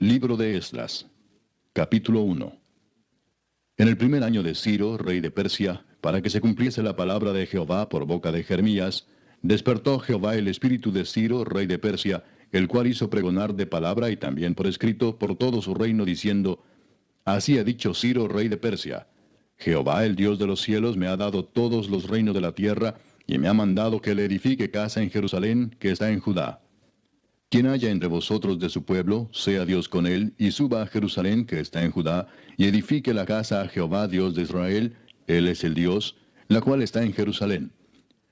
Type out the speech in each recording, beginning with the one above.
Libro de Esdras, capítulo 1. En el primer año de Ciro, rey de Persia, para que se cumpliese la palabra de Jehová por boca de Jeremías, despertó Jehová el espíritu de Ciro, rey de Persia, el cual hizo pregonar de palabra y también por escrito por todo su reino, diciendo: Así ha dicho Ciro, rey de Persia: Jehová, el Dios de los cielos, me ha dado todos los reinos de la tierra, y me ha mandado que le edifique casa en Jerusalén, que está en Judá. Quien haya entre vosotros de su pueblo, sea Dios con él, y suba a Jerusalén, que está en Judá, y edifique la casa a Jehová, Dios de Israel, él es el Dios, la cual está en Jerusalén.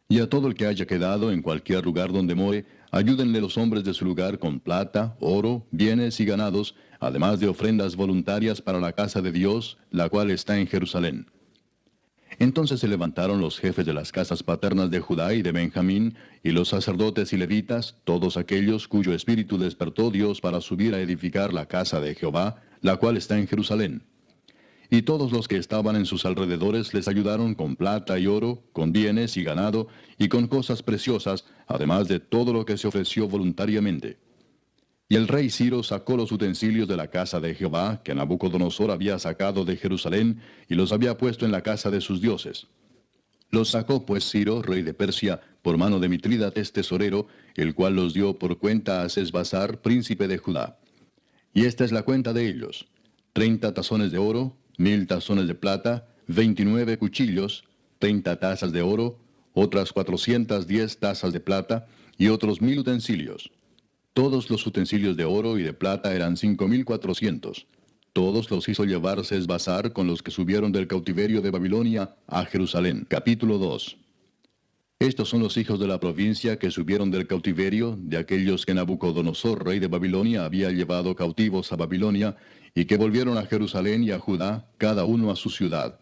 Y a todo el que haya quedado en cualquier lugar donde more, ayúdenle los hombres de su lugar con plata, oro, bienes y ganados, además de ofrendas voluntarias para la casa de Dios, la cual está en Jerusalén. Entonces se levantaron los jefes de las casas paternas de Judá y de Benjamín, y los sacerdotes y levitas, todos aquellos cuyo espíritu despertó Dios para subir a edificar la casa de Jehová, la cual está en Jerusalén. Y todos los que estaban en sus alrededores les ayudaron con plata y oro, con bienes y ganado, y con cosas preciosas, además de todo lo que se ofreció voluntariamente. Y el rey Ciro sacó los utensilios de la casa de Jehová, que Nabucodonosor había sacado de Jerusalén, y los había puesto en la casa de sus dioses. Los sacó pues Ciro, rey de Persia, por mano de Mitrídates tesorero, el cual los dio por cuenta a Sesbazar, príncipe de Judá. Y esta es la cuenta de ellos: 30 tazones de oro, 1000 tazones de plata, 29 cuchillos, 30 tazas de oro, otras 410 tazas de plata, y otros 1000 utensilios. Todos los utensilios de oro y de plata eran 5400. Todos los hizo llevar Sesbazar con los que subieron del cautiverio de Babilonia a Jerusalén. Capítulo 2. Estos son los hijos de la provincia que subieron del cautiverio, de aquellos que Nabucodonosor, rey de Babilonia, había llevado cautivos a Babilonia, y que volvieron a Jerusalén y a Judá, cada uno a su ciudad.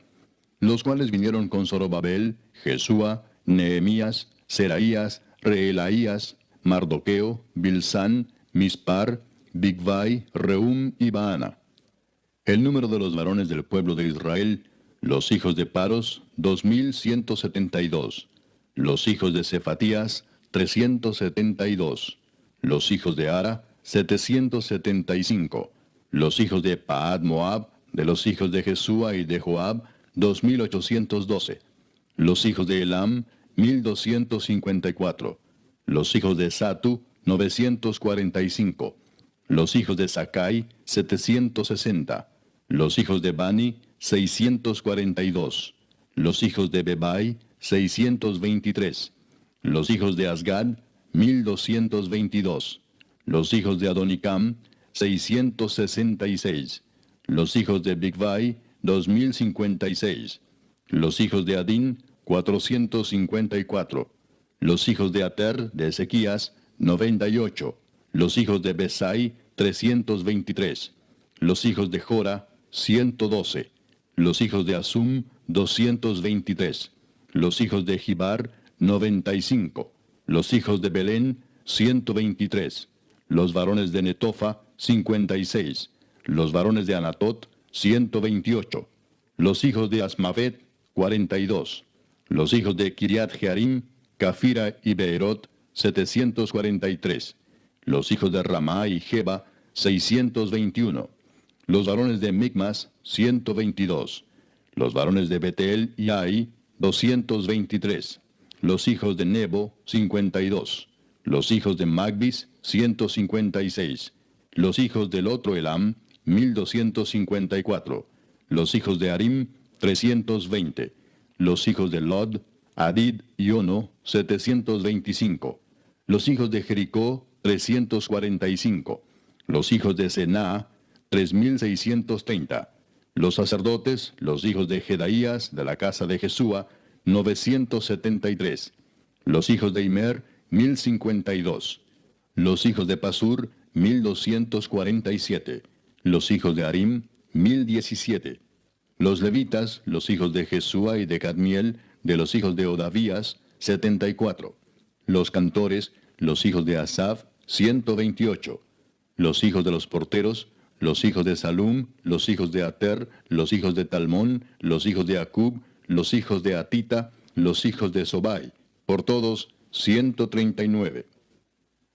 Los cuales vinieron con Zorobabel, Jesúa, Nehemías, Seraías, Reelaías, Mardoqueo, Bilsán, Mispar, Bigvai, Reum y Baana. El número de los varones del pueblo de Israel, los hijos de Paros, 2172. Los hijos de Cefatías, 372. Los hijos de Ara, 775. Los hijos de Paad Moab, de los hijos de Jesúa y de Joab, 2812. Los hijos de Elam, 1254. Los hijos de Satu, 945. Los hijos de Sakai, 760. Los hijos de Bani, 642. Los hijos de Bebai, 623. Los hijos de Asgad, 1222. Los hijos de Adonicam, 666. Los hijos de Bigvai, 2056. Los hijos de Adín, 454. Los hijos de Ater, de Ezequías, 98. Los hijos de Besai, 323. Los hijos de Jora, 112. Los hijos de Asum, 223. Los hijos de Gibar, 95. Los hijos de Belén, 123. Los varones de Netofa, 56. Los varones de Anatot, 128. Los hijos de Asmavet, 42. Los hijos de Kiriat Jearim, Cafira y Beerot, 743. Los hijos de Ramá y Jeba, 621. Los varones de Micmas, 122. Los varones de Betel y Ai, 223. Los hijos de Nebo, 52. Los hijos de Magbis, 156. Los hijos del otro Elam, 1254. Los hijos de Arim, 320. Los hijos de Lod, Adid y Ono, 725. Los hijos de Jericó, 345. Los hijos de Sená, 3630. Los sacerdotes, los hijos de Jedaías, de la casa de Jesúa, 973. Los hijos de Imer, 1052. Los hijos de Pasur, 1247. Los hijos de Arim, 1017. Los levitas, los hijos de Jesúa y de Cadmiel, de los hijos de Odavías, 74. Los cantores, los hijos de Asaf, 128. Los hijos de los porteros, los hijos de Salum, los hijos de Ater, los hijos de Talmón, los hijos de Acub, los hijos de Atita, los hijos de Sobai, por todos 139.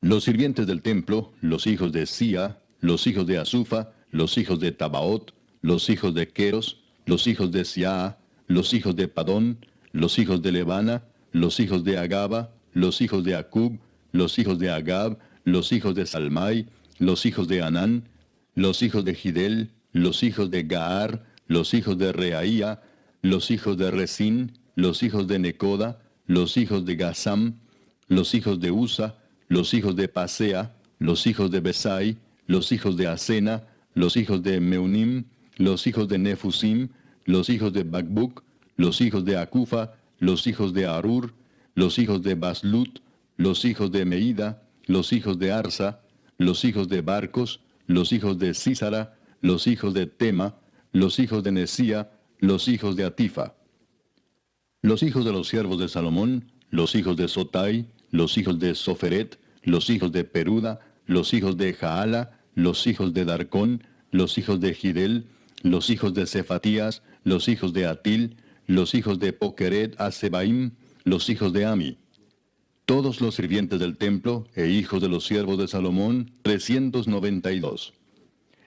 Los sirvientes del templo, los hijos de Sia, los hijos de Asufa, los hijos de Tabaot, los hijos de Queros, los hijos de Siaa, los hijos de Padón, los hijos de Lebana, los hijos de Agaba, los hijos de Acub, los hijos de Agab, los hijos de Salmai, los hijos de Anán, los hijos de Gidel, los hijos de Gaar, los hijos de Reaía, los hijos de Resín, los hijos de Necoda, los hijos de Gazam, los hijos de Usa, los hijos de Pasea, los hijos de Besai, los hijos de Asena, los hijos de Meunim, los hijos de Nefusim, los hijos de Bakbuk, los hijos de Acufa, los hijos de Arur, los hijos de Baslut, los hijos de Meida, los hijos de Arsa, los hijos de Barcos, los hijos de Sísara, los hijos de Tema, los hijos de Nesía, los hijos de Atifa. Los hijos de los siervos de Salomón, los hijos de Sotai, los hijos de Soferet, los hijos de Peruda, los hijos de Jaala, los hijos de Darcón, los hijos de Gidel, los hijos de Cefatías, los hijos de Atil, los hijos de Pokeret Asebaim, los hijos de Ami. Todos los sirvientes del templo e hijos de los siervos de Salomón, 392.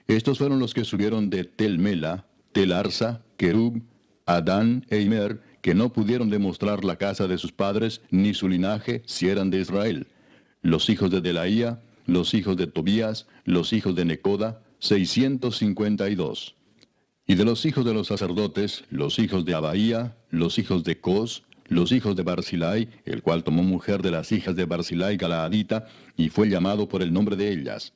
Estos fueron los que subieron de Tel Mela, Tel Arsa, Kerub, Adán e Imer, que no pudieron demostrar la casa de sus padres ni su linaje si eran de Israel. Los hijos de Delaía, los hijos de Tobías, los hijos de Necoda, 652. Y de los hijos de los sacerdotes, los hijos de Abaía, los hijos de Cos, los hijos de Barzilai, el cual tomó mujer de las hijas de Barzilai Galaadita, y fue llamado por el nombre de ellas.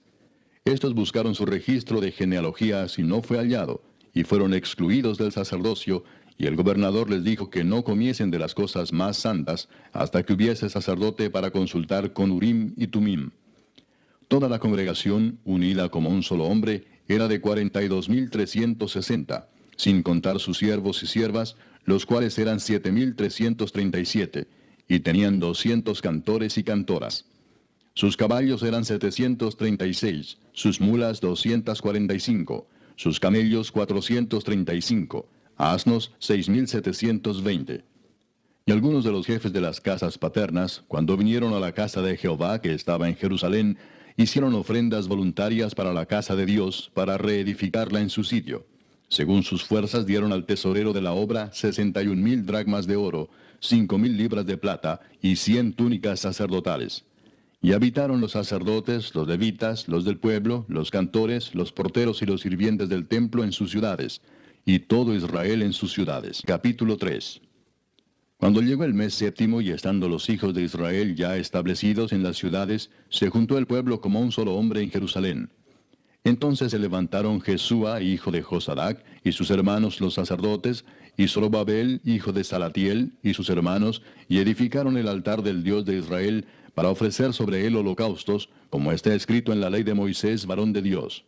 Estos buscaron su registro de genealogías y no fue hallado, y fueron excluidos del sacerdocio, y el gobernador les dijo que no comiesen de las cosas más santas, hasta que hubiese sacerdote para consultar con Urim y Tumim. Toda la congregación, unida como un solo hombre, era de 42.360, sin contar sus siervos y siervas, los cuales eran 7.337, y tenían 200 cantores y cantoras. Sus caballos eran 736, sus mulas 245, sus camellos 435, asnos 6.720. Y algunos de los jefes de las casas paternas, cuando vinieron a la casa de Jehová que estaba en Jerusalén, hicieron ofrendas voluntarias para la casa de Dios, para reedificarla en su sitio. Según sus fuerzas dieron al tesorero de la obra 61.000 dracmas de oro, 5.000 libras de plata y 100 túnicas sacerdotales. Y habitaron los sacerdotes, los levitas, los del pueblo, los cantores, los porteros y los sirvientes del templo en sus ciudades, y todo Israel en sus ciudades. Capítulo 3. Cuando llegó el mes séptimo y estando los hijos de Israel ya establecidos en las ciudades, se juntó el pueblo como un solo hombre en Jerusalén. Entonces se levantaron Jesúa, hijo de Josadac, y sus hermanos los sacerdotes, y Zorobabel, hijo de Salatiel, y sus hermanos, y edificaron el altar del Dios de Israel, para ofrecer sobre él holocaustos, como está escrito en la ley de Moisés, varón de Dios.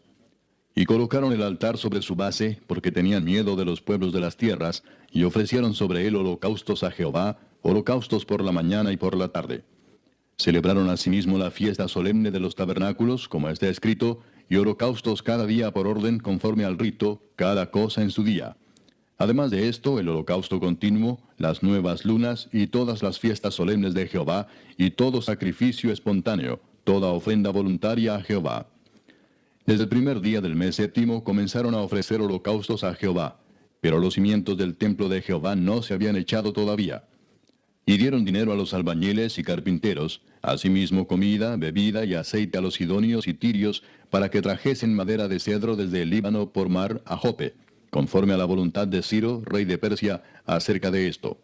Y colocaron el altar sobre su base, porque tenían miedo de los pueblos de las tierras, y ofrecieron sobre él holocaustos a Jehová, holocaustos por la mañana y por la tarde. Celebraron asimismo la fiesta solemne de los tabernáculos, como está escrito, y holocaustos cada día por orden conforme al rito, cada cosa en su día. Además de esto, el holocausto continuo, las nuevas lunas y todas las fiestas solemnes de Jehová, y todo sacrificio espontáneo, toda ofrenda voluntaria a Jehová. Desde el primer día del mes séptimo comenzaron a ofrecer holocaustos a Jehová, pero los cimientos del templo de Jehová no se habían echado todavía. Y dieron dinero a los albañiles y carpinteros, asimismo comida, bebida y aceite a los sidonios y tirios, para que trajesen madera de cedro desde el Líbano por mar a Jope, conforme a la voluntad de Ciro, rey de Persia, acerca de esto.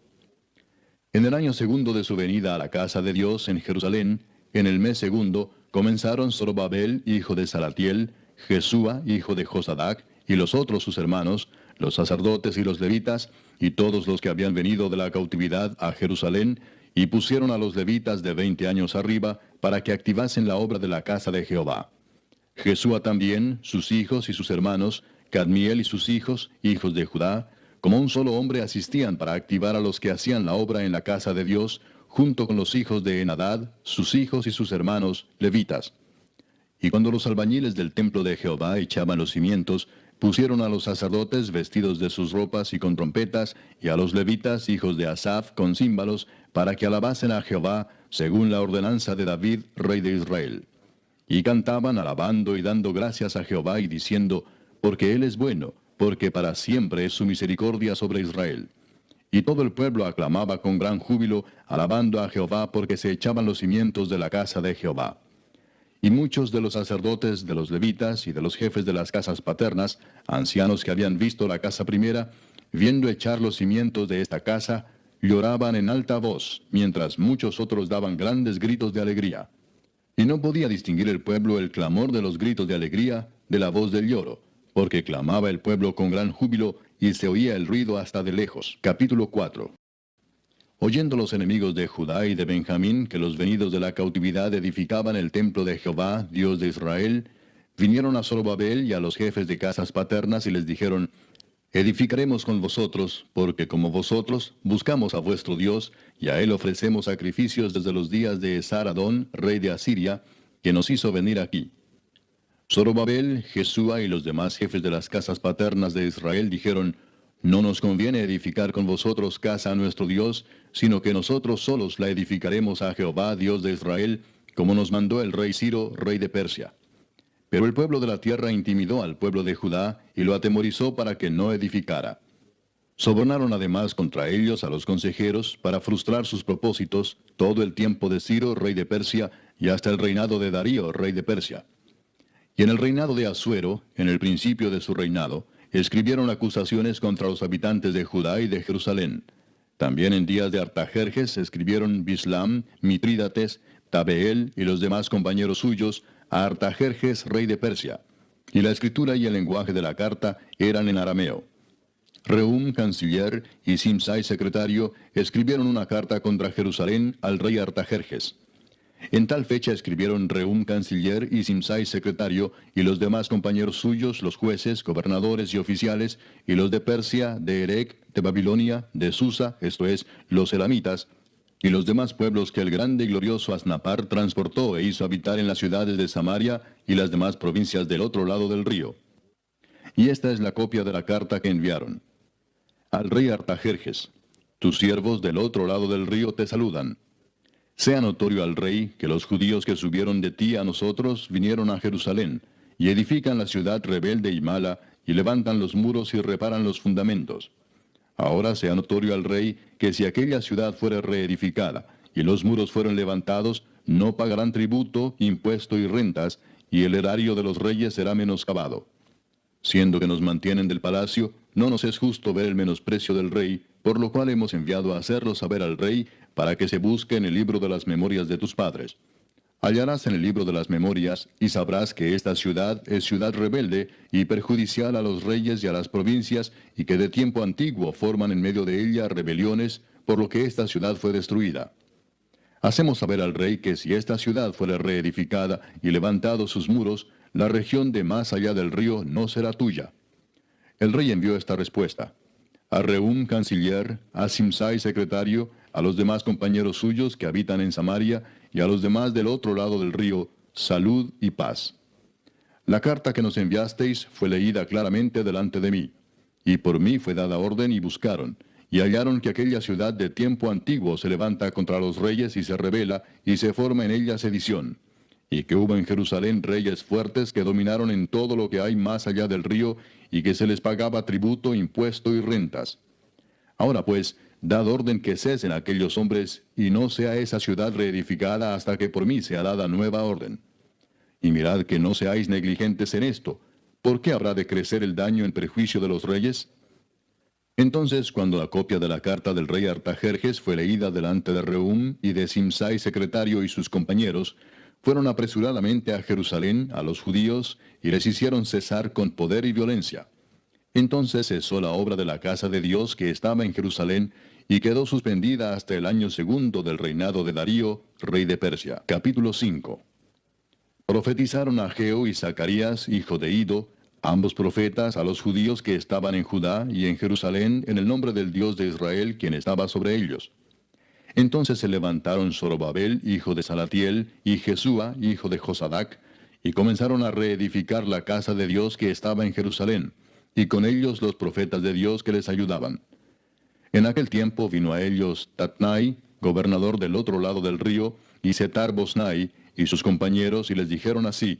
En el año segundo de su venida a la casa de Dios en Jerusalén, en el mes segundo, comenzaron Zorobabel, hijo de Salatiel, Jesúa, hijo de Josadac, y los otros sus hermanos, los sacerdotes y los levitas, y todos los que habían venido de la cautividad a Jerusalén, y pusieron a los levitas de 20 años arriba, para que activasen la obra de la casa de Jehová. Jesúa también, sus hijos y sus hermanos, Cadmiel y sus hijos, hijos de Judá, como un solo hombre asistían para activar a los que hacían la obra en la casa de Dios, junto con los hijos de Enadad, sus hijos y sus hermanos, levitas. Y cuando los albañiles del templo de Jehová echaban los cimientos, pusieron a los sacerdotes vestidos de sus ropas y con trompetas, y a los levitas, hijos de Asaph, con címbalos, para que alabasen a Jehová, según la ordenanza de David, rey de Israel. Y cantaban alabando y dando gracias a Jehová y diciendo, porque Él es bueno, porque para siempre es su misericordia sobre Israel. Y todo el pueblo aclamaba con gran júbilo, alabando a Jehová, porque se echaban los cimientos de la casa de Jehová. Y muchos de los sacerdotes, de los levitas y de los jefes de las casas paternas, ancianos que habían visto la casa primera, viendo echar los cimientos de esta casa, lloraban en alta voz, mientras muchos otros daban grandes gritos de alegría. Y no podía distinguir el pueblo el clamor de los gritos de alegría de la voz del lloro, porque clamaba el pueblo con gran júbilo y se oía el ruido hasta de lejos. Capítulo 4. Oyendo los enemigos de Judá y de Benjamín que los venidos de la cautividad edificaban el templo de Jehová, Dios de Israel, vinieron a Zorobabel y a los jefes de casas paternas y les dijeron, edificaremos con vosotros, porque como vosotros buscamos a vuestro Dios, y a él ofrecemos sacrificios desde los días de Esar-Adón, rey de Asiria, que nos hizo venir aquí. Zorobabel, Jesúa y los demás jefes de las casas paternas de Israel dijeron, no nos conviene edificar con vosotros casa a nuestro Dios, sino que nosotros solos la edificaremos a Jehová, Dios de Israel, como nos mandó el rey Ciro, rey de Persia. Pero el pueblo de la tierra intimidó al pueblo de Judá y lo atemorizó para que no edificara. Sobornaron además contra ellos a los consejeros para frustrar sus propósitos todo el tiempo de Ciro, rey de Persia, y hasta el reinado de Darío, rey de Persia. Y en el reinado de Asuero, en el principio de su reinado, escribieron acusaciones contra los habitantes de Judá y de Jerusalén. También en días de Artajerjes escribieron Bislam, Mitrídates, Tabeel y los demás compañeros suyos a Artajerjes, rey de Persia. Y la escritura y el lenguaje de la carta eran en arameo. Rehum, canciller, y Simsai, secretario, escribieron una carta contra Jerusalén al rey Artajerjes. En tal fecha escribieron Rehum, canciller, y Simsai, secretario, y los demás compañeros suyos, los jueces, gobernadores y oficiales, y los de Persia, de Erec, de Babilonia, de Susa, esto es, los elamitas, y los demás pueblos que el grande y glorioso Asnapar transportó e hizo habitar en las ciudades de Samaria y las demás provincias del otro lado del río. Y esta es la copia de la carta que enviaron. Al rey Artajerjes, tus siervos del otro lado del río te saludan. Sea notorio al rey que los judíos que subieron de ti a nosotros vinieron a Jerusalén, y edifican la ciudad rebelde y mala, y levantan los muros y reparan los fundamentos. Ahora sea notorio al rey que si aquella ciudad fuera reedificada, y los muros fueron levantados, no pagarán tributo, impuesto y rentas, y el erario de los reyes será menoscabado. Siendo que nos mantienen del palacio, no nos es justo ver el menosprecio del rey, por lo cual hemos enviado a hacerlo saber al rey, para que se busque en el libro de las memorias de tus padres. Hallarás en el libro de las memorias, y sabrás que esta ciudad es ciudad rebelde y perjudicial a los reyes y a las provincias, y que de tiempo antiguo forman en medio de ella rebeliones, por lo que esta ciudad fue destruida. Hacemos saber al rey que si esta ciudad fuera reedificada y levantados sus muros, la región de más allá del río no será tuya. El rey envió esta respuesta. A Rehum, canciller, a Simsai, secretario, a los demás compañeros suyos que habitan en Samaria, y a los demás del otro lado del río, salud y paz. La carta que nos enviasteis fue leída claramente delante de mí, y por mí fue dada orden y buscaron, y hallaron que aquella ciudad de tiempo antiguo se levanta contra los reyes y se rebela, y se forma en ella sedición, y que hubo en Jerusalén reyes fuertes que dominaron en todo lo que hay más allá del río, y que se les pagaba tributo, impuesto y rentas. Ahora pues, dad orden que cesen aquellos hombres, y no sea esa ciudad reedificada hasta que por mí sea dada nueva orden. Y mirad que no seáis negligentes en esto. ¿Por qué habrá de crecer el daño en perjuicio de los reyes? Entonces, cuando la copia de la carta del rey Artajerjes fue leída delante de Rehum y de Simsai, secretario, y sus compañeros, fueron apresuradamente a Jerusalén, a los judíos, y les hicieron cesar con poder y violencia. Entonces cesó la obra de la casa de Dios que estaba en Jerusalén, y quedó suspendida hasta el año segundo del reinado de Darío, rey de Persia. Capítulo 5. Profetizaron Ageo y Zacarías, hijo de Ido, ambos profetas, a los judíos que estaban en Judá y en Jerusalén, en el nombre del Dios de Israel, quien estaba sobre ellos. Entonces se levantaron Zorobabel, hijo de Salatiel, y Jesúa, hijo de Josadac, y comenzaron a reedificar la casa de Dios que estaba en Jerusalén, y con ellos los profetas de Dios que les ayudaban. En aquel tiempo vino a ellos Tatnai, gobernador del otro lado del río, y Setar Bosnai, y sus compañeros y les dijeron así: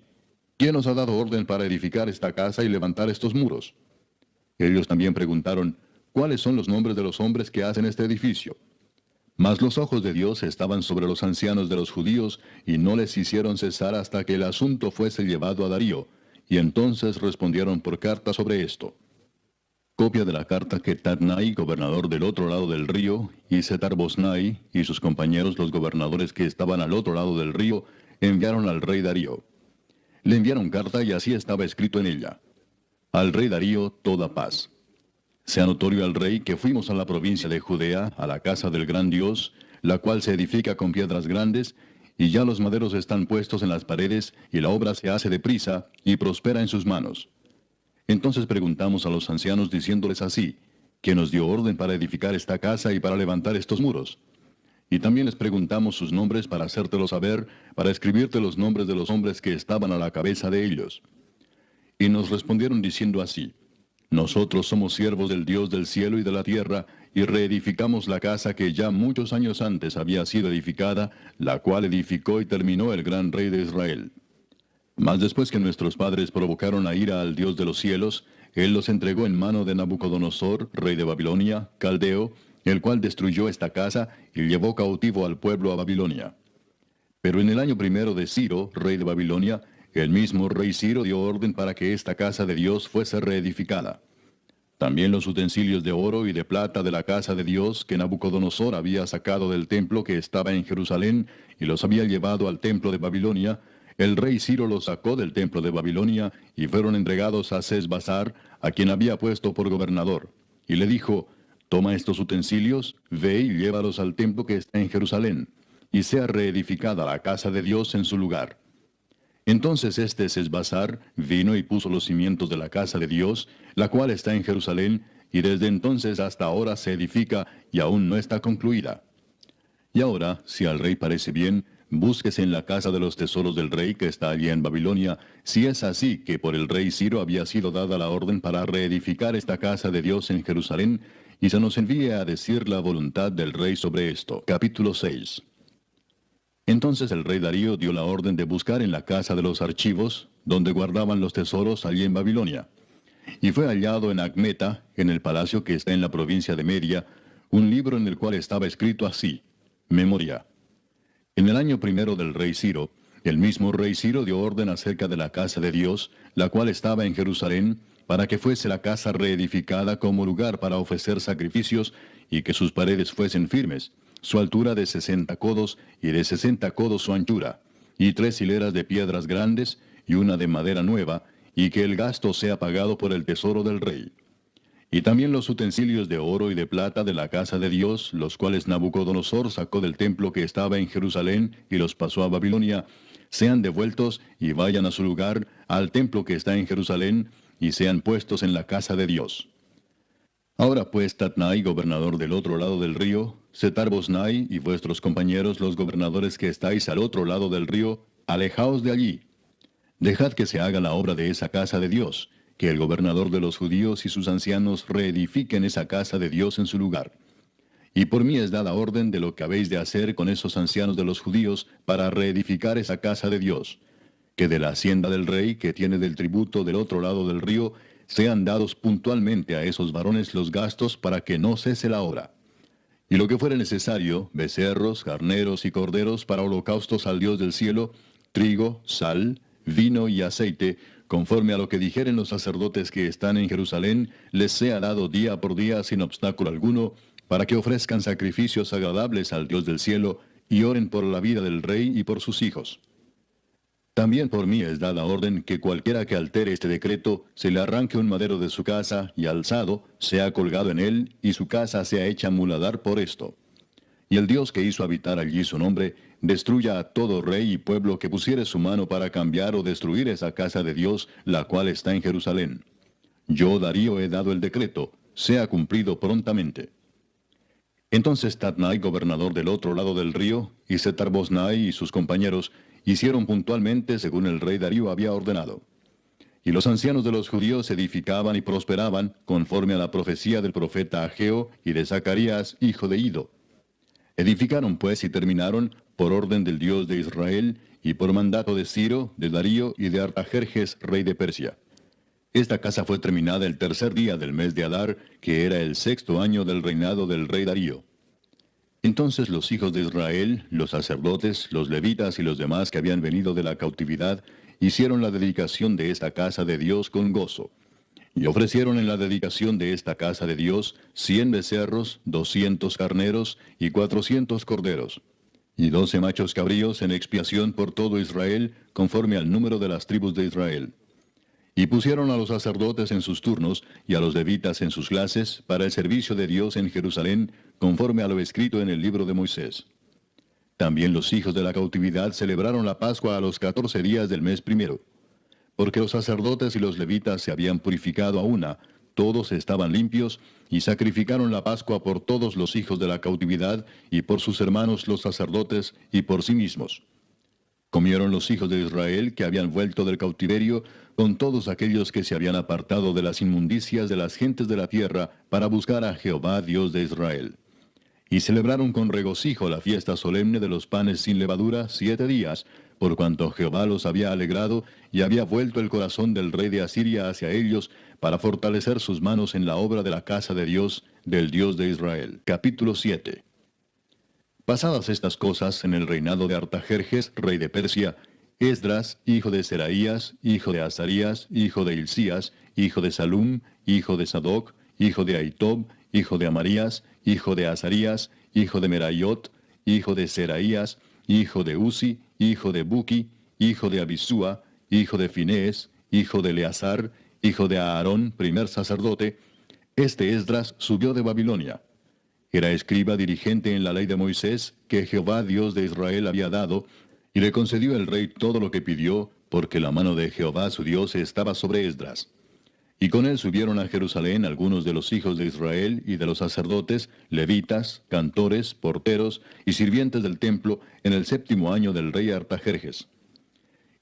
¿Quién os ha dado orden para edificar esta casa y levantar estos muros? Ellos también preguntaron: ¿Cuáles son los nombres de los hombres que hacen este edificio? Mas los ojos de Dios estaban sobre los ancianos de los judíos, y no les hicieron cesar hasta que el asunto fuese llevado a Darío, y entonces respondieron por carta sobre esto. Copia de la carta que Tatnai, gobernador del otro lado del río, y Setar-Boznai, y sus compañeros los gobernadores que estaban al otro lado del río, enviaron al rey Darío. Le enviaron carta y así estaba escrito en ella: Al rey Darío toda paz. Sea notorio al rey que fuimos a la provincia de Judea, a la casa del gran Dios, la cual se edifica con piedras grandes, y ya los maderos están puestos en las paredes, y la obra se hace deprisa, y prospera en sus manos. Entonces preguntamos a los ancianos diciéndoles así: ¿Quién nos dio orden para edificar esta casa y para levantar estos muros? Y también les preguntamos sus nombres para hacértelo saber, para escribirte los nombres de los hombres que estaban a la cabeza de ellos. Y nos respondieron diciendo así: Nosotros somos siervos del Dios del cielo y de la tierra, y reedificamos la casa que ya muchos años antes había sido edificada, la cual edificó y terminó el gran rey de Israel. Mas después que nuestros padres provocaron a ira al Dios de los cielos, Él los entregó en mano de Nabucodonosor, rey de Babilonia, caldeo, el cual destruyó esta casa y llevó cautivo al pueblo a Babilonia. Pero en el año primero de Ciro, rey de Babilonia, el mismo rey Ciro dio orden para que esta casa de Dios fuese reedificada. También los utensilios de oro y de plata de la casa de Dios que Nabucodonosor había sacado del templo que estaba en Jerusalén y los había llevado al templo de Babilonia, el rey Ciro los sacó del templo de Babilonia y fueron entregados a Sesbazar, a quien había puesto por gobernador. Y le dijo: Toma estos utensilios, ve y llévalos al templo que está en Jerusalén, y sea reedificada la casa de Dios en su lugar. Entonces este Sesbazar vino y puso los cimientos de la casa de Dios, la cual está en Jerusalén, y desde entonces hasta ahora se edifica y aún no está concluida. Y ahora, si al rey parece bien, búsquese en la casa de los tesoros del rey que está allí en Babilonia, si es así que por el rey Ciro había sido dada la orden para reedificar esta casa de Dios en Jerusalén, y se nos envíe a decir la voluntad del rey sobre esto. Capítulo 6. Entonces el rey Darío dio la orden de buscar en la casa de los archivos, donde guardaban los tesoros allí en Babilonia. Y fue hallado en Acmeta, en el palacio que está en la provincia de Media, un libro en el cual estaba escrito así: Memoria. En el año primero del rey Ciro, el mismo rey Ciro dio orden acerca de la casa de Dios, la cual estaba en Jerusalén, para que fuese la casa reedificada como lugar para ofrecer sacrificios, y que sus paredes fuesen firmes, su altura de 60 codos, y de 60 codos su anchura, y 3 hileras de piedras grandes, y una de madera nueva, y que el gasto sea pagado por el tesoro del rey. Y también los utensilios de oro y de plata de la casa de Dios, los cuales Nabucodonosor sacó del templo que estaba en Jerusalén y los pasó a Babilonia, sean devueltos y vayan a su lugar, al templo que está en Jerusalén, y sean puestos en la casa de Dios. Ahora pues, Tatnai, gobernador del otro lado del río, Setar-Boznai y vuestros compañeros los gobernadores que estáis al otro lado del río, alejaos de allí. Dejad que se haga la obra de esa casa de Dios, que el gobernador de los judíos y sus ancianos reedifiquen esa casa de Dios en su lugar. Y por mí es dada orden de lo que habéis de hacer con esos ancianos de los judíos para reedificar esa casa de Dios, que de la hacienda del rey que tiene del tributo del otro lado del río, sean dados puntualmente a esos varones los gastos para que no cese la obra. Y lo que fuere necesario, becerros, carneros y corderos para holocaustos al Dios del cielo, trigo, sal, vino y aceite, conforme a lo que dijeren los sacerdotes que están en Jerusalén, les sea dado día por día sin obstáculo alguno, para que ofrezcan sacrificios agradables al Dios del cielo, y oren por la vida del rey y por sus hijos. También por mí es dada orden que cualquiera que altere este decreto, se le arranque un madero de su casa, y alzado, sea colgado en él, y su casa sea hecha muladar por esto. Y el Dios que hizo habitar allí su nombre, destruya a todo rey y pueblo que pusiere su mano para cambiar o destruir esa casa de Dios, la cual está en Jerusalén. Yo, Darío, he dado el decreto, sea cumplido prontamente. Entonces Tatnai, gobernador del otro lado del río, y Setar-Boznai y sus compañeros, hicieron puntualmente según el rey Darío había ordenado. Y los ancianos de los judíos edificaban y prosperaban, conforme a la profecía del profeta Ageo y de Zacarías, hijo de Ido. Edificaron pues y terminaron, por orden del Dios de Israel, y por mandato de Ciro, de Darío y de Artajerjes, rey de Persia. Esta casa fue terminada el tercer día del mes de Adar, que era el sexto año del reinado del rey Darío. Entonces los hijos de Israel, los sacerdotes, los levitas y los demás que habían venido de la cautividad, hicieron la dedicación de esta casa de Dios con gozo. Y ofrecieron en la dedicación de esta casa de Dios 100 becerros, 200 carneros y 400 corderos, y 12 machos cabríos en expiación por todo Israel, conforme al número de las tribus de Israel. Y pusieron a los sacerdotes en sus turnos, y a los levitas en sus clases, para el servicio de Dios en Jerusalén, conforme a lo escrito en el libro de Moisés. También los hijos de la cautividad celebraron la Pascua a los 14 días del mes primero. Porque los sacerdotes y los levitas se habían purificado a una, todos estaban limpios, y sacrificaron la Pascua por todos los hijos de la cautividad, y por sus hermanos los sacerdotes, y por sí mismos. Comieron los hijos de Israel que habían vuelto del cautiverio, con todos aquellos que se habían apartado de las inmundicias de las gentes de la tierra, para buscar a Jehová Dios de Israel. Y celebraron con regocijo la fiesta solemne de los panes sin levadura 7 días, por cuanto Jehová los había alegrado, y había vuelto el corazón del rey de Asiria hacia ellos, para fortalecer sus manos en la obra de la casa de Dios, del Dios de Israel. Capítulo 7. Pasadas estas cosas en el reinado de Artajerjes, rey de Persia, Esdras, hijo de Seraías, hijo de Azarías, hijo de Hilcías, hijo de Salum, hijo de Sadoc, hijo de Ahitob, hijo de Amarías, hijo de Azarías, hijo de Merayot, hijo de Seraías, hijo de Uzi, hijo de Buki, hijo de Abisúa, hijo de Finés, hijo de Eleazar, hijo de Aarón, primer sacerdote. Este Esdras subió de Babilonia. Era escriba dirigente en la ley de Moisés, que Jehová Dios de Israel había dado, y le concedió el rey todo lo que pidió, porque la mano de Jehová su Dios estaba sobre Esdras. Y con él subieron a Jerusalén algunos de los hijos de Israel y de los sacerdotes, levitas, cantores, porteros y sirvientes del templo, en el 7º año del rey Artajerjes.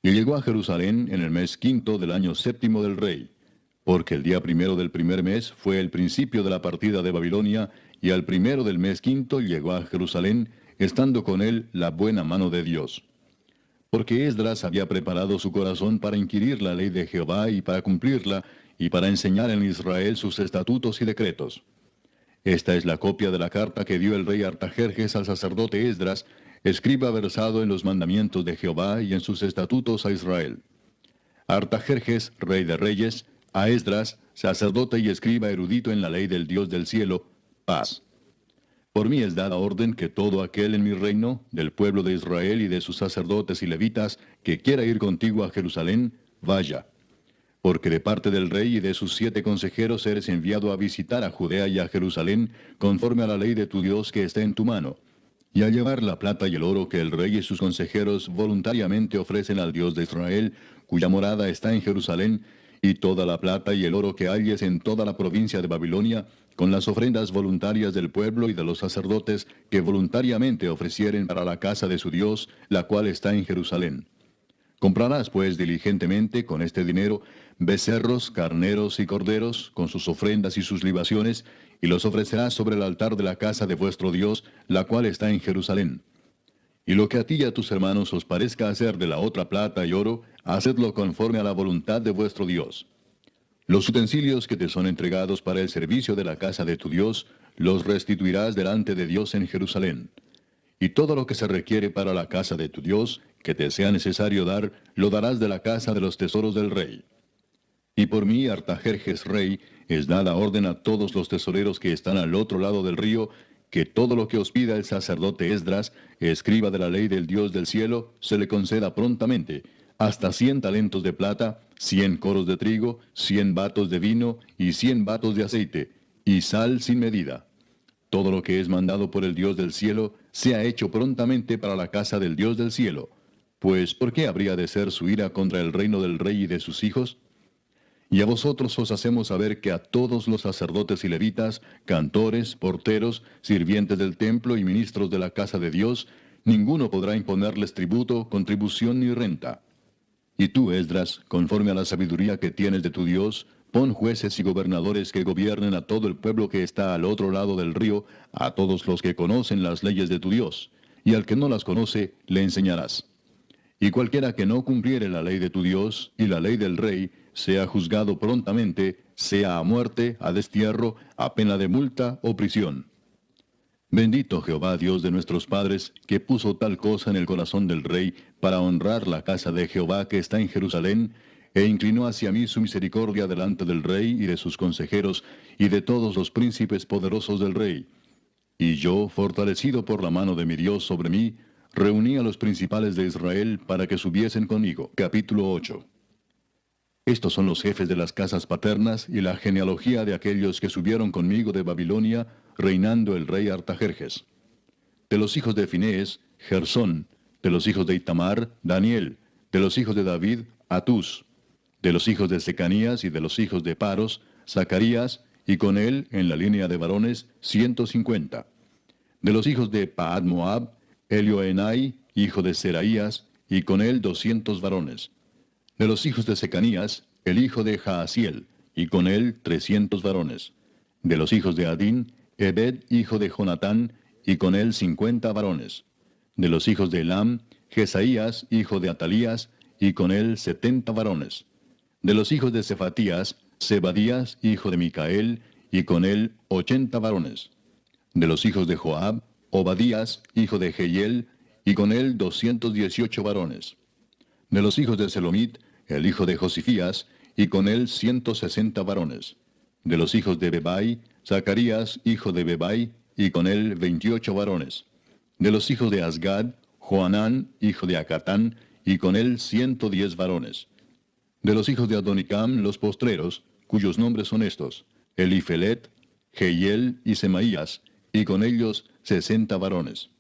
Y llegó a Jerusalén en el mes 5 del año 7 del rey, porque el día primero del primer mes fue el principio de la partida de Babilonia, y al primero del mes 5 llegó a Jerusalén, estando con él la buena mano de Dios. Porque Esdras había preparado su corazón para inquirir la ley de Jehová y para cumplirla, y para enseñar en Israel sus estatutos y decretos. Esta es la copia de la carta que dio el rey Artajerjes al sacerdote Esdras, escriba versado en los mandamientos de Jehová y en sus estatutos a Israel. Artajerjes, rey de reyes, a Esdras, sacerdote y escriba erudito en la ley del Dios del cielo, paz. Por mí es dada orden que todo aquel en mi reino, del pueblo de Israel y de sus sacerdotes y levitas, que quiera ir contigo a Jerusalén, vaya. Porque de parte del rey y de sus 7 consejeros eres enviado a visitar a Judea y a Jerusalén, conforme a la ley de tu Dios que está en tu mano, y a llevar la plata y el oro que el rey y sus consejeros voluntariamente ofrecen al Dios de Israel, cuya morada está en Jerusalén, y toda la plata y el oro que halles en toda la provincia de Babilonia, con las ofrendas voluntarias del pueblo y de los sacerdotes que voluntariamente ofrecieren para la casa de su Dios, la cual está en Jerusalén. Comprarás pues diligentemente con este dinero becerros, carneros y corderos, con sus ofrendas y sus libaciones, y los ofrecerás sobre el altar de la casa de vuestro Dios, la cual está en Jerusalén. Y lo que a ti y a tus hermanos os parezca hacer de la otra plata y oro, hacedlo conforme a la voluntad de vuestro Dios. Los utensilios que te son entregados para el servicio de la casa de tu Dios, los restituirás delante de Dios en Jerusalén. Y todo lo que se requiere para la casa de tu Dios, que te sea necesario dar, lo darás de la casa de los tesoros del rey. Y por mí, Artajerjes rey, es dada orden a todos los tesoreros que están al otro lado del río, que todo lo que os pida el sacerdote Esdras, escriba de la ley del Dios del cielo, se le conceda prontamente, hasta 100 talentos de plata, 100 coros de trigo, 100 batos de vino y 100 batos de aceite, y sal sin medida. Todo lo que es mandado por el Dios del cielo, sea hecho prontamente para la casa del Dios del cielo. Pues, ¿por qué habría de ser su ira contra el reino del rey y de sus hijos? Y a vosotros os hacemos saber que a todos los sacerdotes y levitas, cantores, porteros, sirvientes del templo y ministros de la casa de Dios, ninguno podrá imponerles tributo, contribución ni renta. Y tú, Esdras, conforme a la sabiduría que tienes de tu Dios, pon jueces y gobernadores que gobiernen a todo el pueblo que está al otro lado del río, a todos los que conocen las leyes de tu Dios, y al que no las conoce, le enseñarás. Y cualquiera que no cumpliere la ley de tu Dios y la ley del rey, sea juzgado prontamente, sea a muerte, a destierro, a pena de multa o prisión. Bendito Jehová Dios de nuestros padres, que puso tal cosa en el corazón del rey para honrar la casa de Jehová que está en Jerusalén, e inclinó hacia mí su misericordia delante del rey y de sus consejeros y de todos los príncipes poderosos del rey. Y yo, fortalecido por la mano de mi Dios sobre mí, reuní a los principales de Israel para que subiesen conmigo. Capítulo 8. Estos son los jefes de las casas paternas y la genealogía de aquellos que subieron conmigo de Babilonia, reinando el rey Artajerjes. De los hijos de Finés, Gersón; de los hijos de Itamar, Daniel; de los hijos de David, Atús; de los hijos de Secanías y de los hijos de Paros, Zacarías, y con él, en la línea de varones, 150. De los hijos de Paad Moab, Elioenai, hijo de Seraías, y con él 200 varones. De los hijos de Secanías, el hijo de Jaasiel, y con él 300 varones. De los hijos de Adín, Ebed, hijo de Jonatán, y con él 50 varones. De los hijos de Elam, Jesaías, hijo de Atalías, y con él 70 varones. De los hijos de Cefatías, Zebadías, hijo de Micael, y con él 80 varones. De los hijos de Joab, Obadías, hijo de Jehiel, y con él 218 varones. De los hijos de Selomit, el hijo de Josifías, y con él 160 varones. De los hijos de Bebai, Zacarías, hijo de Bebai, y con él 28 varones. De los hijos de Asgad, Joanán, hijo de Acatán, y con él 110 varones. De los hijos de Adonicam, los postreros, cuyos nombres son estos: Elifelet, Jehiel y Semaías, y con ellos 60 varones.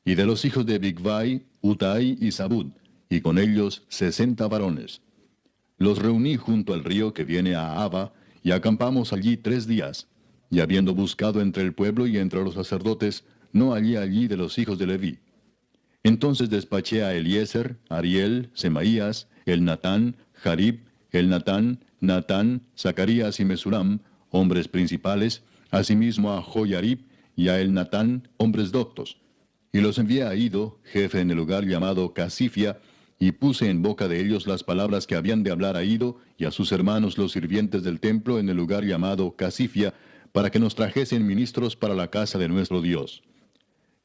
Y de los hijos de Bigvai, Utai y Zabud, y con ellos 60 varones. Los reuní junto al río que viene a Aba, y acampamos allí 3 días. Y habiendo buscado entre el pueblo y entre los sacerdotes, no hallé allí de los hijos de Leví. Entonces despaché a Eliezer, Ariel, Semaías, Elnatán, Jarib, Elnatán, Natán, Zacarías y Mesulam, hombres principales, asimismo a Joyarib y a Elnatán, hombres doctos. Y los envié a Ido, jefe en el lugar llamado Casifia, y puse en boca de ellos las palabras que habían de hablar a Ido y a sus hermanos los sirvientes del templo en el lugar llamado Casifia, para que nos trajesen ministros para la casa de nuestro Dios.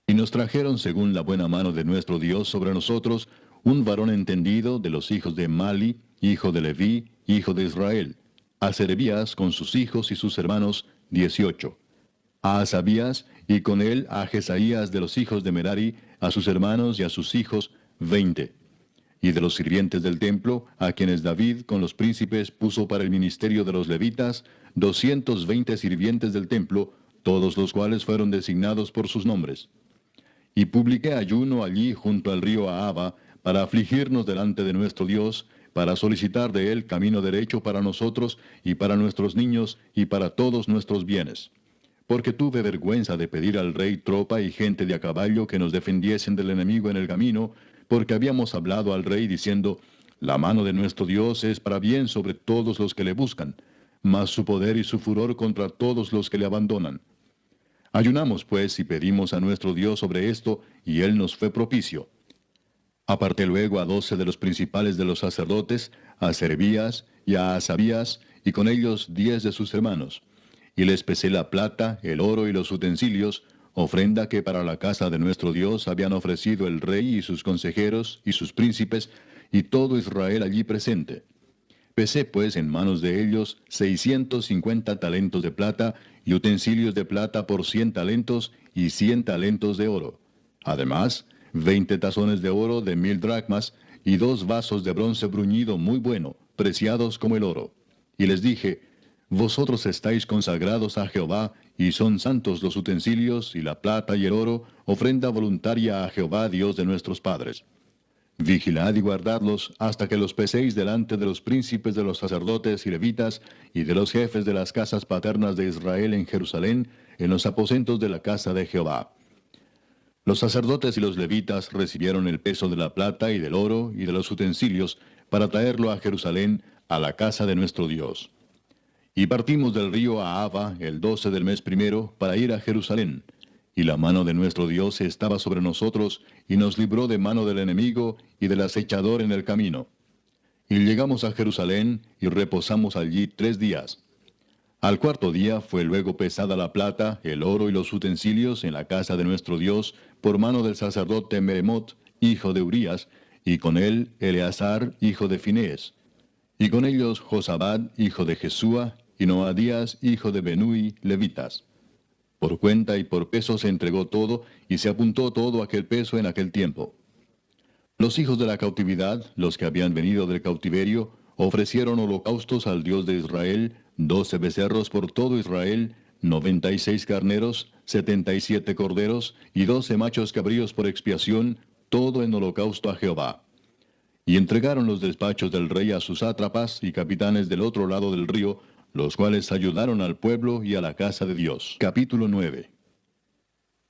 Y nos trajeron según la buena mano de nuestro Dios sobre nosotros, un varón entendido de los hijos de Mali, hijo de Leví, hijo de Israel; a Serebías con sus hijos y sus hermanos, 18; a Asabías, y con él a Jesaías de los hijos de Merari, a sus hermanos y a sus hijos, 20. Y de los sirvientes del templo, a quienes David con los príncipes puso para el ministerio de los levitas, 220 sirvientes del templo, todos los cuales fueron designados por sus nombres. Y publiqué ayuno allí junto al río Ahava, para afligirnos delante de nuestro Dios, para solicitar de él camino derecho para nosotros, y para nuestros niños, y para todos nuestros bienes. Porque tuve vergüenza de pedir al rey tropa y gente de a caballo que nos defendiesen del enemigo en el camino, porque habíamos hablado al rey diciendo: la mano de nuestro Dios es para bien sobre todos los que le buscan, mas su poder y su furor contra todos los que le abandonan. Ayunamos pues y pedimos a nuestro Dios sobre esto, y él nos fue propicio. Aparté luego a 12 de los principales de los sacerdotes, a Serebías y a Asabías, y con ellos 10 de sus hermanos. Y les pesé la plata, el oro y los utensilios, ofrenda que para la casa de nuestro Dios habían ofrecido el rey y sus consejeros y sus príncipes, y todo Israel allí presente. Pesé pues en manos de ellos 650 talentos de plata, y utensilios de plata por 100 talentos, y 100 talentos de oro. Además, 20 tazones de oro de 1000 dracmas, y 2 vasos de bronce bruñido muy bueno, preciados como el oro. Y les dije: vosotros estáis consagrados a Jehová, y son santos los utensilios, y la plata y el oro, ofrenda voluntaria a Jehová Dios de nuestros padres. Vigilad y guardadlos hasta que los peséis delante de los príncipes de los sacerdotes y levitas, y de los jefes de las casas paternas de Israel en Jerusalén, en los aposentos de la casa de Jehová. Los sacerdotes y los levitas recibieron el peso de la plata y del oro y de los utensilios, para traerlo a Jerusalén, a la casa de nuestro Dios. Y partimos del río Ahava el 12 del mes primero, para ir a Jerusalén. Y la mano de nuestro Dios estaba sobre nosotros, y nos libró de mano del enemigo y del acechador en el camino. Y llegamos a Jerusalén, y reposamos allí 3 días. Al cuarto día fue luego pesada la plata, el oro y los utensilios en la casa de nuestro Dios, por mano del sacerdote Meremot, hijo de Urías, y con él Eleazar, hijo de Finés, y con ellos Josabad, hijo de Jesúa, y Noadías, hijo de Benui, levitas. Por cuenta y por peso se entregó todo, y se apuntó todo aquel peso en aquel tiempo. Los hijos de la cautividad, los que habían venido del cautiverio, ofrecieron holocaustos al Dios de Israel, 12 becerros por todo Israel, 96 carneros, 77 corderos, y 12 machos cabríos por expiación, todo en holocausto a Jehová. Y entregaron los despachos del rey a sus sátrapas y capitanes del otro lado del río, los cuales ayudaron al pueblo y a la casa de Dios. Capítulo 9.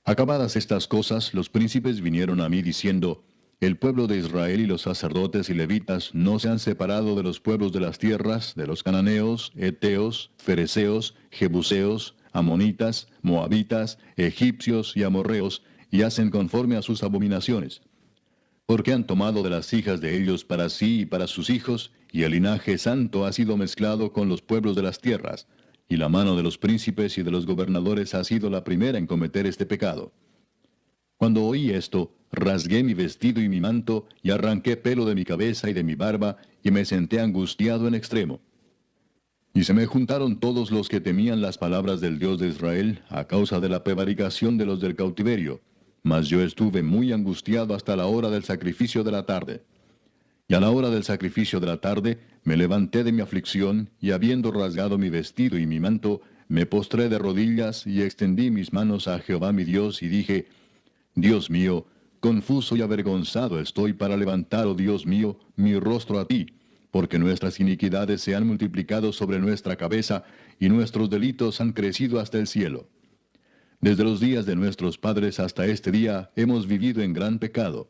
Acabadas estas cosas, los príncipes vinieron a mí diciendo: El pueblo de Israel y los sacerdotes y levitas no se han separado de los pueblos de las tierras, de los cananeos, heteos, fereceos, jebuseos, amonitas, moabitas, egipcios y amorreos, y hacen conforme a sus abominaciones. Porque han tomado de las hijas de ellos para sí y para sus hijos, y el linaje santo ha sido mezclado con los pueblos de las tierras, y la mano de los príncipes y de los gobernadores ha sido la primera en cometer este pecado. Cuando oí esto, rasgué mi vestido y mi manto, y arranqué pelo de mi cabeza y de mi barba, y me senté angustiado en extremo. Y se me juntaron todos los que temían las palabras del Dios de Israel, a causa de la prevaricación de los del cautiverio. Mas yo estuve muy angustiado hasta la hora del sacrificio de la tarde. Y a la hora del sacrificio de la tarde, me levanté de mi aflicción, y habiendo rasgado mi vestido y mi manto, me postré de rodillas, y extendí mis manos a Jehová mi Dios, y dije: Dios mío, confuso y avergonzado estoy para levantar, oh Dios mío, mi rostro a ti, porque nuestras iniquidades se han multiplicado sobre nuestra cabeza, y nuestros delitos han crecido hasta el cielo. Desde los días de nuestros padres hasta este día hemos vivido en gran pecado.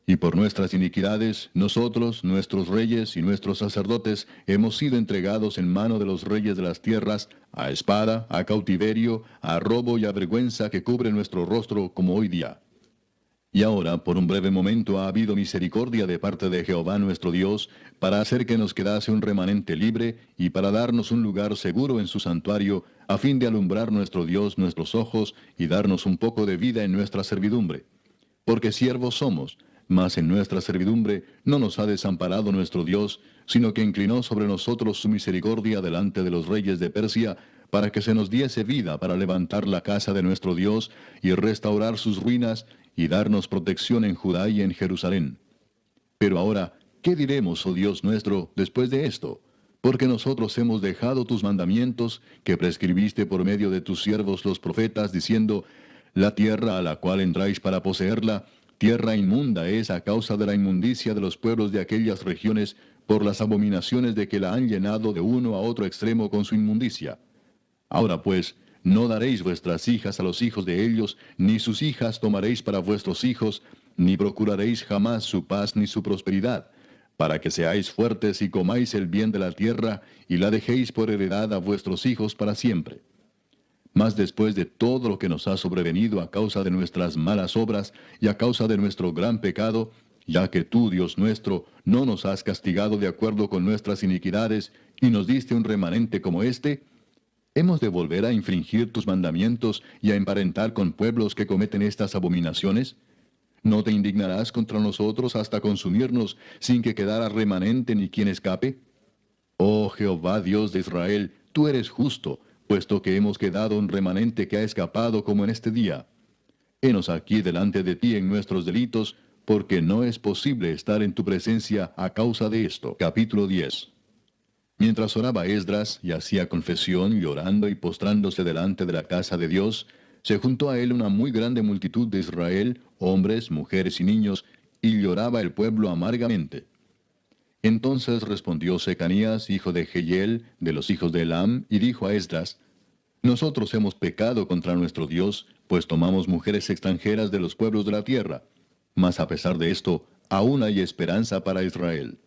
Y por nuestras iniquidades, nosotros, nuestros reyes y nuestros sacerdotes, hemos sido entregados en mano de los reyes de las tierras, a espada, a cautiverio, a robo y a vergüenza que cubre nuestro rostro como hoy día. Y ahora, por un breve momento, ha habido misericordia de parte de Jehová nuestro Dios, para hacer que nos quedase un remanente libre, y para darnos un lugar seguro en su santuario, a fin de alumbrar nuestro Dios nuestros ojos, y darnos un poco de vida en nuestra servidumbre. Porque siervos somos, mas en nuestra servidumbre no nos ha desamparado nuestro Dios, sino que inclinó sobre nosotros su misericordia delante de los reyes de Persia, para que se nos diese vida para levantar la casa de nuestro Dios, y restaurar sus ruinas, y darnos protección en Judá y en Jerusalén. Pero ahora, ¿qué diremos, oh Dios nuestro, después de esto? Porque nosotros hemos dejado tus mandamientos, que prescribiste por medio de tus siervos los profetas, diciendo: La tierra a la cual entráis para poseerla, tierra inmunda es a causa de la inmundicia de los pueblos de aquellas regiones, por las abominaciones de que la han llenado de uno a otro extremo con su inmundicia. Ahora pues, no daréis vuestras hijas a los hijos de ellos, ni sus hijas tomaréis para vuestros hijos, ni procuraréis jamás su paz ni su prosperidad, para que seáis fuertes y comáis el bien de la tierra, y la dejéis por heredad a vuestros hijos para siempre. Mas después de todo lo que nos ha sobrevenido a causa de nuestras malas obras y a causa de nuestro gran pecado, ya que tú, Dios nuestro, no nos has castigado de acuerdo con nuestras iniquidades, y nos diste un remanente como este, ¿hemos de volver a infringir tus mandamientos y a emparentar con pueblos que cometen estas abominaciones? ¿No te indignarás contra nosotros hasta consumirnos, sin que quedara remanente ni quien escape? Oh Jehová Dios de Israel, tú eres justo, puesto que hemos quedado un remanente que ha escapado como en este día. Henos aquí delante de ti en nuestros delitos, porque no es posible estar en tu presencia a causa de esto. Capítulo 10. Mientras oraba Esdras y hacía confesión, llorando y postrándose delante de la casa de Dios, se juntó a él una muy grande multitud de Israel, hombres, mujeres y niños, y lloraba el pueblo amargamente. Entonces respondió Secanías, hijo de Jehiel, de los hijos de Elam, y dijo a Esdras: Nosotros hemos pecado contra nuestro Dios, pues tomamos mujeres extranjeras de los pueblos de la tierra. Mas a pesar de esto, aún hay esperanza para Israel.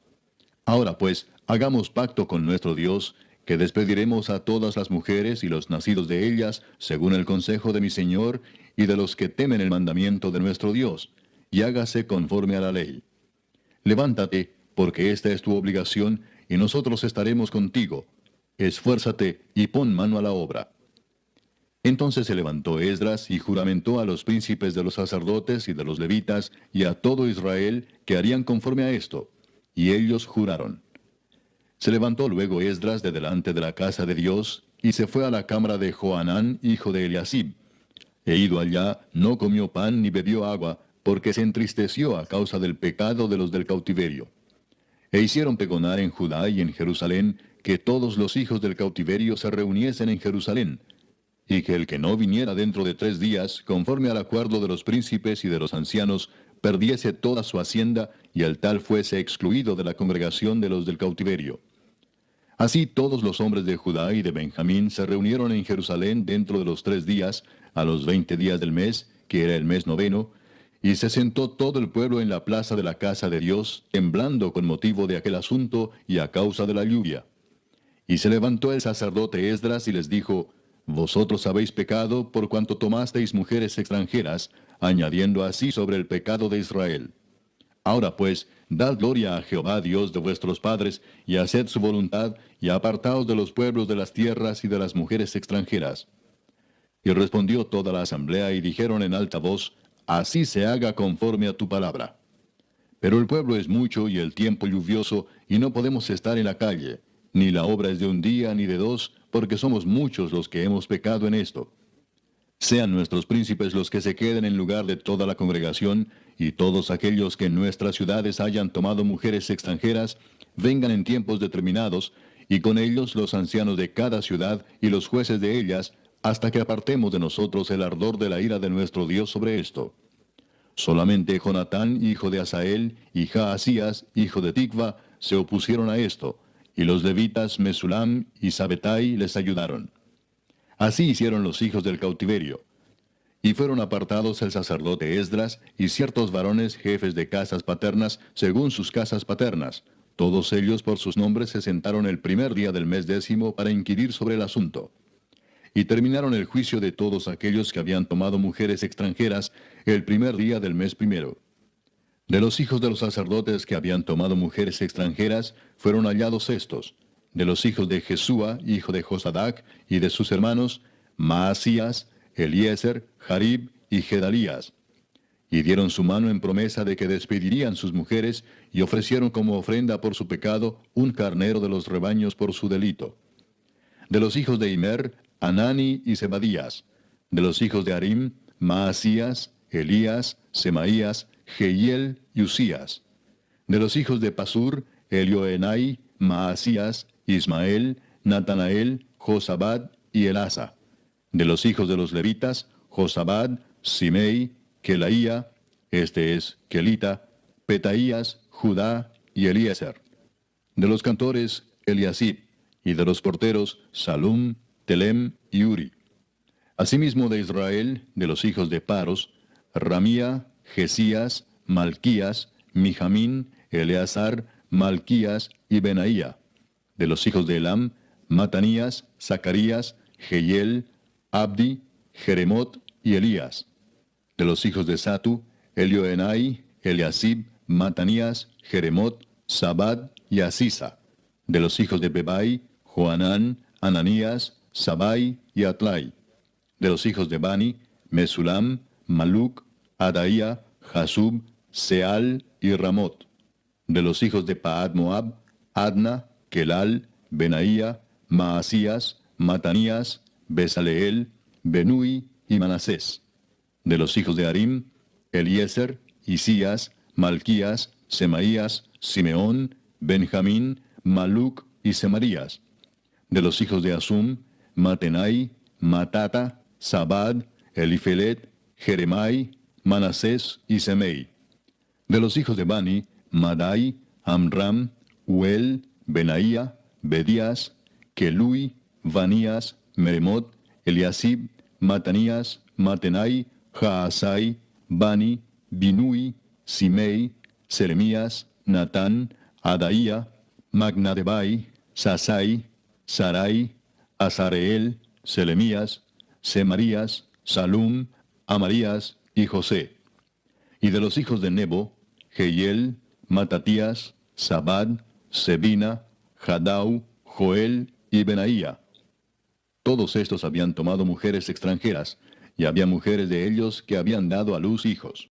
Ahora pues, hagamos pacto con nuestro Dios, que despediremos a todas las mujeres y los nacidos de ellas, según el consejo de mi Señor, y de los que temen el mandamiento de nuestro Dios, y hágase conforme a la ley. Levántate, porque esta es tu obligación, y nosotros estaremos contigo. Esfuérzate y pon mano a la obra. Entonces se levantó Esdras y juramentó a los príncipes de los sacerdotes y de los levitas y a todo Israel que harían conforme a esto. Y ellos juraron. Se levantó luego Esdras de delante de la casa de Dios, y se fue a la cámara de Johanán, hijo de Eliasib. E ido allá, no comió pan ni bebió agua, porque se entristeció a causa del pecado de los del cautiverio. E hicieron pregonar en Judá y en Jerusalén que todos los hijos del cautiverio se reuniesen en Jerusalén, y que el que no viniera dentro de 3 días, conforme al acuerdo de los príncipes y de los ancianos, perdiese toda su hacienda, y el tal fuese excluido de la congregación de los del cautiverio. Así todos los hombres de Judá y de Benjamín se reunieron en Jerusalén dentro de los 3 días, a los 20 días del mes, que era el mes noveno, y se sentó todo el pueblo en la plaza de la casa de Dios, temblando con motivo de aquel asunto y a causa de la lluvia. Y se levantó el sacerdote Esdras y les dijo: Vosotros habéis pecado por cuanto tomasteis mujeres extranjeras, añadiendo así sobre el pecado de Israel. Ahora pues, dad gloria a Jehová Dios de vuestros padres, y haced su voluntad, y apartaos de los pueblos de las tierras y de las mujeres extranjeras. Y respondió toda la asamblea, y dijeron en alta voz: Así se haga conforme a tu palabra. Pero el pueblo es mucho y el tiempo lluvioso, y no podemos estar en la calle, ni la obra es de un día ni de 2, porque somos muchos los que hemos pecado en esto. Sean nuestros príncipes los que se queden en lugar de toda la congregación, y todos aquellos que en nuestras ciudades hayan tomado mujeres extranjeras, vengan en tiempos determinados, y con ellos los ancianos de cada ciudad y los jueces de ellas, hasta que apartemos de nosotros el ardor de la ira de nuestro Dios sobre esto. Solamente Jonatán, hijo de Asael, y Jaasías, hijo de Tikva, se opusieron a esto, y los levitas Mesulam y Sabetai les ayudaron. Así hicieron los hijos del cautiverio. Y fueron apartados el sacerdote Esdras y ciertos varones jefes de casas paternas según sus casas paternas. Todos ellos por sus nombres se sentaron el primer día del mes 10 para inquirir sobre el asunto. Y terminaron el juicio de todos aquellos que habían tomado mujeres extranjeras el primer día del mes 1. De los hijos de los sacerdotes que habían tomado mujeres extranjeras fueron hallados estos: de los hijos de Jesúa, hijo de Josadac, y de sus hermanos, Maasías, Eliezer, Jarib y Gedalías. Y dieron su mano en promesa de que despedirían sus mujeres, y ofrecieron como ofrenda por su pecado un carnero de los rebaños por su delito. De los hijos de Imer, Anani y Zebadías. De los hijos de Harim, Maasías, Elías, Semaías, Jehiel y Usías. De los hijos de Pasur, Elioenai, Maasías, Ismael, Natanael, Josabad y Elasa. De los hijos de los levitas, Josabad, Simei, Kelaía, este es Kelita, Petaías, Judá y Eliezer. De los cantores, Eliasib, y de los porteros, Salum, Telem y Uri. Asimismo de Israel, de los hijos de Paros, Ramía, Jesías, Malquías, Mijamín, Eleazar, Malquías y Benaía. De los hijos de Elam, Matanías, Zacarías, Jehiel, Abdi, Jeremot y Elías. De los hijos de Satu, Elioenai, Eliasib, Matanías, Jeremot, Sabad y Asisa. De los hijos de Bebai, Joanán, Ananías, Sabai y Atlai. De los hijos de Bani, Mesulam, Maluc, Adaía, Jasub, Seal y Ramot. De los hijos de Paad Moab, Adna, Kelal, Benaía, Maasías, Matanías, Besaleel, Benui y Manasés. De los hijos de Harim, Eliezer, Isías, Malquías, Semaías, Simeón, Benjamín, Maluc y Semarías. De los hijos de Asum, Matenai, Matata, Sabad, Elifelet, Jeremai, Manasés y Semei. De los hijos de Bani, Madai, Amram, Uel, Benaía, Bedías, Kelui, Vanías, Meremot, Eliasib, Matanías, Matenai, Jaasai, Bani, Binui, Simei, Seremías, Natán, Adaía, Magnadebai, Sasai, Sarai, Azareel, Selemías, Semarías, Salum, Amarías y José. Y de los hijos de Nebo, Jehiel, Matatías, Zabad, Sebina, Jadau, Joel y Benaía. Todos estos habían tomado mujeres extranjeras, y había mujeres de ellos que habían dado a luz hijos.